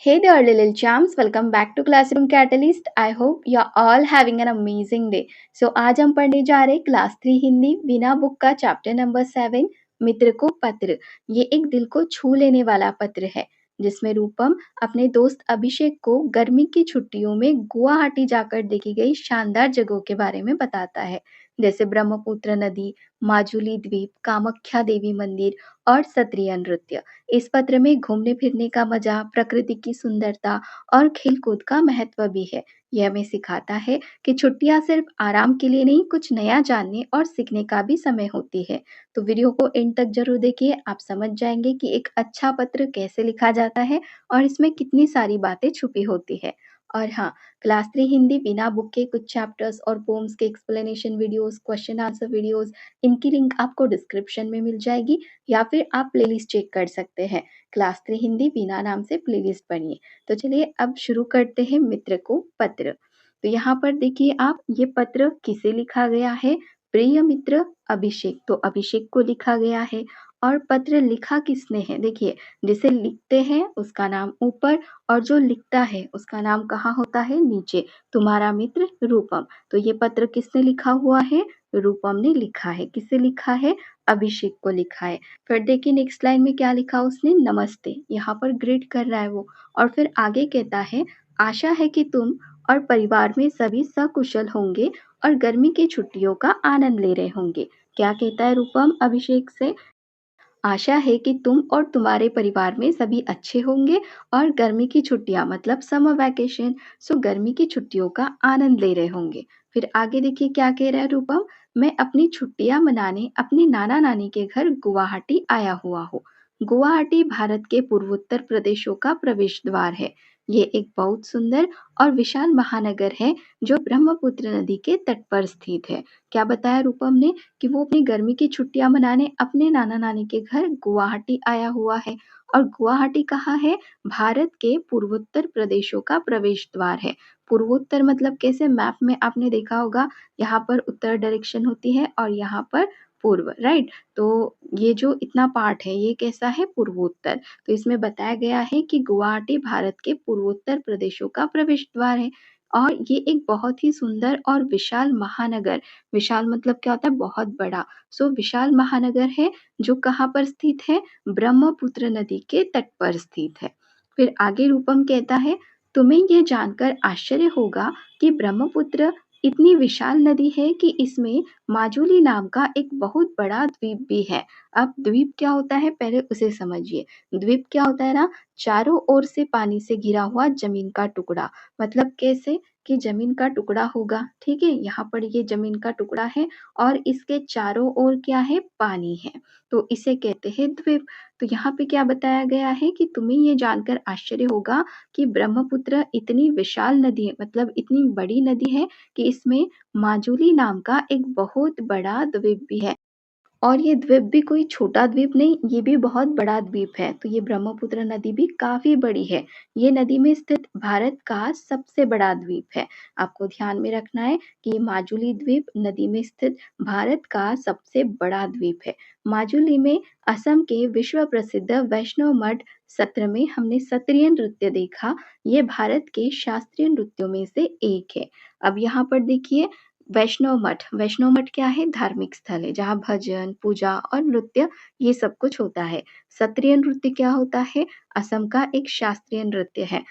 Hey there, little champs. Welcome back to Classroom Catalyst. I hope you're all having an amazing day. So आज हम पढ़ने जा रहे हैं क्लास 3 हिंदी बिना बुक का चैप्टर नंबर 7 मित्र को पत्र। ये एक दिल को छू लेने वाला पत्र है जिसमें रूपम अपने दोस्त अभिषेक को गर्मी की छुट्टियों में गुवाहाटी जाकर देखी गई शानदार जगहों के बारे में बताता है, जैसे ब्रह्मपुत्र नदी, माजुली द्वीप, कामाख्या देवी मंदिर और सत्रिय नृत्य। इस पत्र में घूमने फिरने का मजा, प्रकृति की सुंदरता और खेलकूद का महत्व भी है। यह हमें सिखाता है कि छुट्टियां सिर्फ आराम के लिए नहीं, कुछ नया जानने और सीखने का भी समय होती है। तो वीडियो को एंड तक जरूर देखिए, आप समझ जाएंगे कि एक अच्छा पत्र कैसे लिखा जाता है और इसमें कितनी सारी बातें छुपी होती है। और हाँ, क्लास 3 हिंदी बिना बुक के कुछ चैप्टर्स और पोम्स के explanation videos, question answer videos, इनकी लिंक आपको डिस्क्रिप्शन में मिल जाएगी या फिर आप प्लेलिस्ट चेक कर सकते हैं। क्लास 3 हिंदी बिना नाम से प्लेलिस्ट बनिए। तो चलिए अब शुरू करते हैं मित्र को पत्र। तो यहाँ पर देखिए आप, ये पत्र किसे लिखा गया है? प्रिय मित्र अभिषेक, तो अभिषेक को लिखा गया है। और पत्र लिखा किसने है? देखिए, जिसे लिखते हैं उसका नाम ऊपर और जो लिखता है उसका नाम कहाँ होता है? नीचे। तुम्हारा मित्र रूपम। तो ये पत्र किसने लिखा हुआ है? रूपम ने लिखा है। किसे लिखा है? अभिषेक को लिखा है। फिर देखिए नेक्स्ट लाइन में क्या लिखा उसने? नमस्ते। यहाँ पर ग्रीट कर रहा है वो। और फिर आगे कहता है, आशा है कि तुम और परिवार में सभी सकुशल होंगे और गर्मी की छुट्टियों का आनंद ले रहे होंगे। क्या कहता है रूपम अभिषेक से? आशा है कि तुम और तुम्हारे परिवार में सभी अच्छे होंगे और गर्मी की छुट्टियां मतलब समर वैकेशन, सो गर्मी की छुट्टियों का आनंद ले रहे होंगे। फिर आगे देखिए क्या कह रहा है रूपम? मैं अपनी छुट्टियां मनाने अपने नाना नानी के घर गुवाहाटी आया हुआ हूँ। गुवाहाटी भारत के पूर्वोत्तर प्रदेशों का प्रवेश द्वार है। ये एक बहुत सुंदर और विशाल महानगर है जो ब्रह्मपुत्र नदी के तट पर स्थित है। क्या बताया रूपम ने? कि वो अपनी गर्मी की छुट्टियां मनाने अपने नाना नानी के घर गुवाहाटी आया हुआ है। और गुवाहाटी कहाँ है? भारत के पूर्वोत्तर प्रदेशों का प्रवेश द्वार है। पूर्वोत्तर मतलब कैसे? मैप में आपने देखा होगा, यहाँ पर उत्तर डायरेक्शन होती है और यहाँ पर पूर्व, राइट? तो ये जो इतना पार्ट है ये कैसा है? पूर्वोत्तर। तो इसमें बताया गया है कि गुवाहाटी भारत के पूर्वोत्तर प्रदेशों का प्रवेश द्वार है और ये एक बहुत ही सुंदर और विशाल महानगर, विशाल मतलब क्या होता है? बहुत बड़ा। सो विशाल महानगर है जो कहाँ पर स्थित है? ब्रह्मपुत्र नदी के तट पर स्थित है। फिर आगे रूपम कहता है, तुम्हें यह जानकर आश्चर्य होगा कि ब्रह्मपुत्र इतनी विशाल नदी है कि इसमें माजुली नाम का एक बहुत बड़ा द्वीप भी है। अब द्वीप क्या होता है पहले उसे समझिए। द्वीप क्या होता है ना? चारों ओर से पानी से घिरा हुआ जमीन का टुकड़ा। मतलब कैसे? कि जमीन का टुकड़ा होगा, ठीक है? यहाँ पर ये जमीन का टुकड़ा है और इसके चारों ओर क्या है? पानी है। तो इसे कहते हैं द्वीप। तो यहाँ पे क्या बताया गया है कि तुम्हें ये जानकर आश्चर्य होगा कि ब्रह्मपुत्र इतनी विशाल नदी है, मतलब इतनी बड़ी नदी है कि इसमें माजुली नाम का एक बहुत बड़ा द्वीप भी है। और ये द्वीप भी कोई छोटा द्वीप नहीं, ये भी बहुत बड़ा द्वीप है। तो ये ब्रह्मपुत्र नदी भी काफी बड़ी है। ये नदी में स्थित भारत का सबसे बड़ा द्वीप है। आपको ध्यान में रखना है कि ये माजुली द्वीप नदी में स्थित भारत का सबसे बड़ा द्वीप है। माजुली में असम के विश्व प्रसिद्ध वैष्णव मठ सत्र में हमने सत्रिय नृत्य देखा। ये भारत के शास्त्रीय नृत्यों में से एक है। अब यहाँ पर देखिए, वैष्णव मठ, वैष्णव मठ क्या है? धार्मिक स्थल है जहाँ भजन, पूजा और नृत्य ये सब कुछ होता है। सत्रिय नृत्य क्या होता है? असम का एक शास्त्रीय नृत्य है।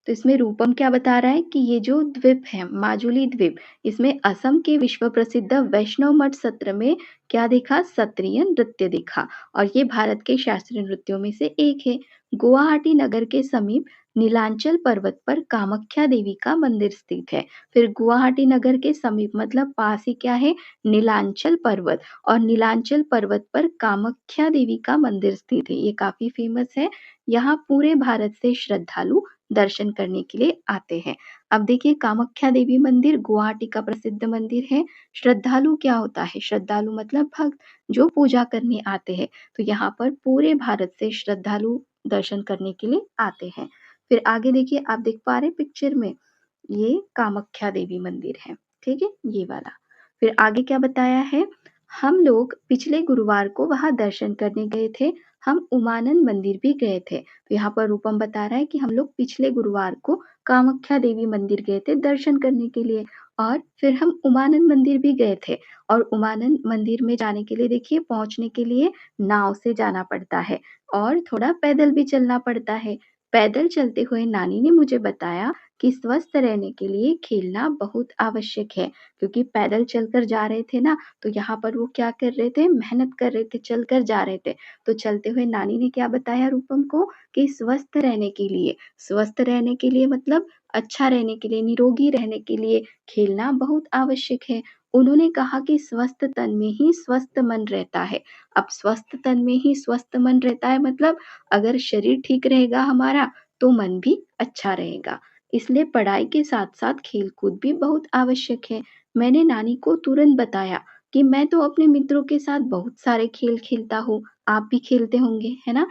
तो इसमें रूपम क्या बता रहा है कि ये जो द्वीप है माजुली द्वीप, इसमें असम के विश्व प्रसिद्ध वैष्णव मठ सत्र में क्या देखा? सत्रिय नृत्य देखा। और ये भारत के शास्त्रीय नृत्यों में से एक है। गुवाहाटी नगर के समीप नीलांचल पर्वत पर कामाख्या देवी का मंदिर स्थित है। फिर गुवाहाटी नगर के समीप मतलब पास ही क्या है? नीलांचल पर्वत। और नीलांचल पर्वत पर कामाख्या देवी का मंदिर स्थित है। ये काफी फेमस है। यहाँ पूरे भारत से श्रद्धालु दर्शन करने के लिए आते हैं। अब देखिए, कामाख्या देवी मंदिर गुवाहाटी का प्रसिद्ध मंदिर है। श्रद्धालु क्या होता है? श्रद्धालु मतलब भक्त जो पूजा करने आते हैं। तो यहाँ पर पूरे भारत से श्रद्धालु दर्शन करने के लिए आते हैं। फिर आगे देखिए, आप देख पा रहे पिक्चर में, ये कामाख्या देवी मंदिर है, ठीक है? ये वाला। फिर आगे क्या बताया है? हम लोग पिछले गुरुवार को वहाँ दर्शन करने गए थे। हम उमानंद मंदिर भी गए थे। तो यहाँ पर रूपम बता रहा है कि हम लोग पिछले गुरुवार को कामाख्या देवी मंदिर गए थे दर्शन करने के लिए और फिर हम उमानंद मंदिर भी गए थे। और उमानंद मंदिर में जाने के लिए देखिए पहुँचने के लिए नाव से जाना पड़ता है और थोड़ा पैदल भी चलना पड़ता है। पैदल चलते हुए नानी ने मुझे बताया कि स्वस्थ रहने के लिए खेलना बहुत आवश्यक है, क्योंकि पैदल चलकर जा रहे थे ना, तो यहाँ पर वो क्या कर रहे थे, मेहनत कर रहे थे, चलकर जा रहे थे। तो चलते हुए नानी ने क्या बताया रूपम को कि स्वस्थ रहने के लिए मतलब अच्छा रहने के लिए, निरोगी रहने के लिए खेलना बहुत आवश्यक है। उन्होंने कहा कि स्वस्थ तन में ही स्वस्थ मन रहता है। अब स्वस्थ तन में ही स्वस्थ मन रहता है मतलब अगर शरीर ठीक रहेगा हमारा, तो मन भी अच्छा रहेगा। इसलिए पढ़ाई के साथ-साथ खेल-कूद भी बहुत आवश्यक है। मैंने नानी को तुरंत बताया कि मैं तो अपने मित्रों के साथ बहुत सारे खेल खेलता हूँ, आप भी खेलते होंगे, है ना?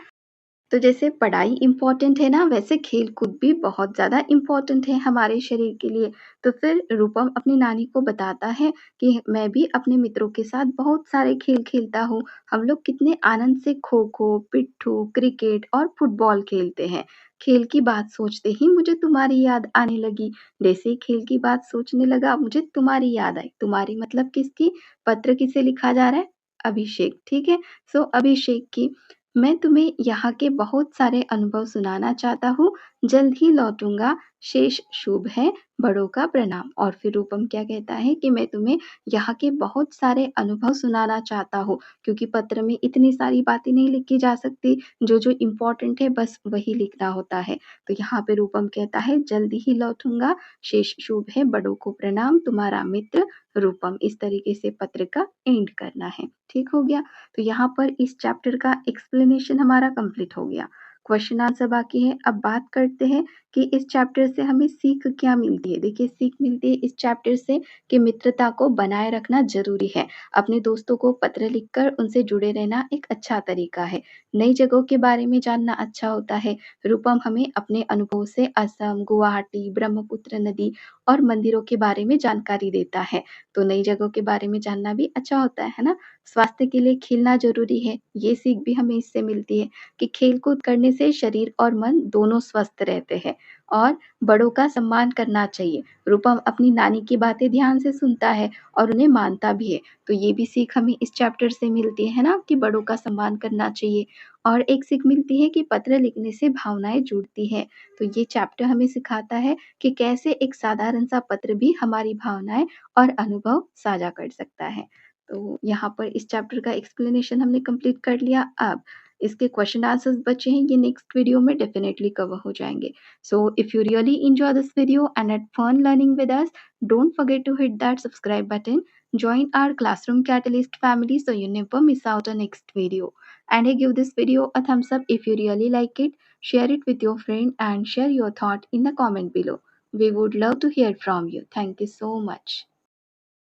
तो जैसे पढ़ाई इम्पोर्टेंट है ना, वैसे खेल-कूद भी बहुत ज़्यादा इम्पोर्टेंट है हमारे शरीर के लिए। तो फिर रूपम अपनी नानी को बताता है कि मैं भी अपने मित्रों के साथ बहुत सारे खेल खेलता हूँ। हम लोग कितने आनंद से खो-खो, पिट्ठू, क्रिकेट और फुटबॉल खेलते हैं। खेल की बात सोचते ही मुझे तुम्हारी याद आने लगी। जैसे ही खेल की बात सोचने लगा, मुझे तुम्हारी याद आई। तुम्हारी मतलब किसकी? पत्र किसे लिखा जा रहा है? अभिषेक, ठीक है? सो अभिषेक की मैं तुम्हें यहाँ के बहुत सारे अनुभव सुनाना चाहता हूँ, जल्द ही लौटूँगा, शेष शुभ है, बड़ों का प्रणाम। और फिर रूपम क्या कहता है कि मैं तुम्हें यहाँ के बहुत सारे अनुभव सुनाना चाहता हूँ, क्योंकि पत्र में इतनी सारी बातें नहीं लिखी जा सकती, जो इम्पोर्टेंट है बस वही लिखना होता है। तो यहाँ पे रूपम कहता है जल्दी ही लौटूँगा, शेष शुभ है, बड़ों को प्रणाम, तुम्हारा मित्र रूपम। इस तरीके से पत्र का एंड करना है, ठीक हो गया? तो यहाँ पर इस चैप्टर का एक्सप्लेनेशन हमारा कंप्लीट हो गया। क्वेश्चन आंसर बाकी है। अब बात करते हैं कि इस चैप्टर से हमें सीख क्या मिलती है। देखिए सीख मिलती है इस चैप्टर से कि मित्रता को बनाए रखना ज़रूरी है। अपने दोस्तों को पत्र लिखकर उनसे जुड़े रहना एक अच्छा तरीका है। नई जगहों के बारे में जानना अच्छा होता है। रूपम हमें अपने अनुभव से असम, गुवाहाटी, ब्रह्मपुत्र नदी और मंदिरों के बारे में जानकारी देता है। तो नई जगहों के बारे में जानना भी अच्छा होता है ना? स्वास्थ्य के लिए खेलना ज़रूरी है। ये सीख भी हमें इससे मिलती है कि खेल-कूद करने से शरीर और मन दोनों स्वस्थ रहते हैं और बड़ों का सम्मान करना चाहिए। रूपम अपनी नानी की बातें ध्यान से सुनता है और उन्हें मानता भी है। तो ये भी सीख हमें इस चैप्टर से मिलती है ना कि बड़ों का सम्मान करना चाहिए। और एक सीख मिलती है कि पत्र लिखने से भावनाएँ जुड़ती हैं। तो ये चैप्टर हमें सिखाता है कि कैसे एक साधारण सा पत्र भी हमारी भावनाएँ और अनुभव साझा कर सकता है। तो यहाँ पर इस चैप्टर का एक्सप्लेनेशन हमने कंप्लीट कर लिया। अब इसके क्वेश्चन आंसर्स बचे हैं, ये नेक्स्ट वीडियो में डेफिनेटली कवर हो जाएँगे। So if you really enjoy this video and had fun learning with us, don't forget to hit that subscribe button. Join our Classroom Catalyst family so you never miss out on next video. And give this video a thumbs up if you really like it. Share it with your friend and share your thought in the comment below. We would love to hear from you. Thank you so much.